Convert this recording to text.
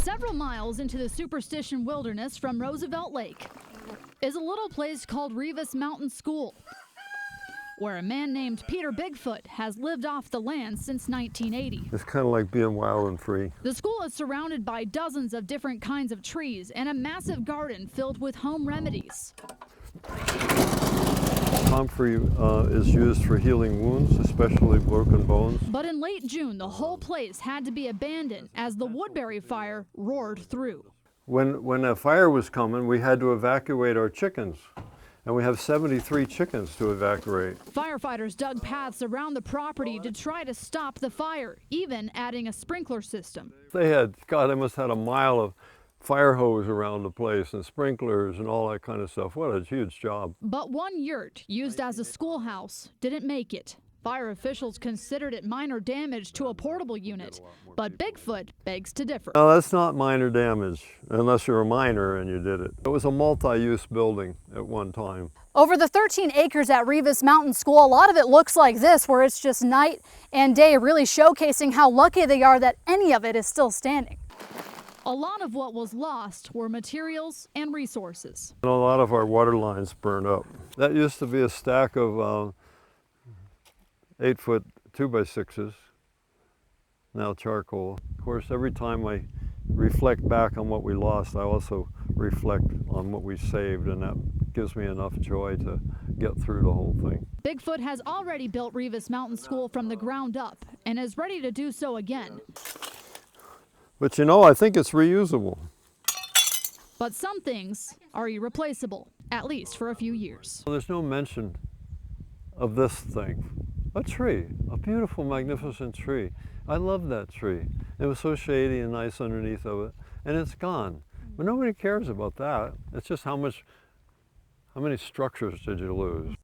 Several miles into the superstition wilderness from Roosevelt Lake is a little place called Reevis Mountain School, where a man named Peter Bigfoot has lived off the land since 1980. It's kind of like being wild and free. The school is surrounded by dozens of different kinds of trees and a massive garden filled with home remedies. Comfrey is used for healing wounds, especially broken bones. But in late June, the whole place had to be abandoned as the Woodbury fire roared through. When a fire was coming, we had to evacuate our chickens. And we have 73 chickens to evacuate. Firefighters dug paths around the property to try to stop the fire, even adding a sprinkler system. They must have had a mile of fire hose around the place and sprinklers and all that kind of stuff. What a huge job. But one yurt used as a schoolhouse didn't make it. Fire officials considered it minor damage to a portable unit, but Bigfoot begs to differ. No, that's not minor damage, unless you're a miner and you did it. It was a multi-use building at one time. Over the 13 acres at Reevis Mountain School, a lot of it looks like this, where it's just night and day, really showcasing how lucky they are that any of it is still standing. A lot of what was lost were materials and resources. And a lot of our water lines burned up. That used to be a stack of 8-foot 2x6s, now charcoal. Of course, every time I reflect back on what we lost, I also reflect on what we saved, and that gives me enough joy to get through the whole thing. Bigfoot has already built Reevis Mountain School from the ground up and is ready to do so again. But you know, I think it's reusable. But some things are irreplaceable, at least for a few years. There's no mention of this thing. A tree, a beautiful, magnificent tree. I love that tree. It was so shady and nice underneath of it, and it's gone. But nobody cares about that. It's just how many structures did you lose?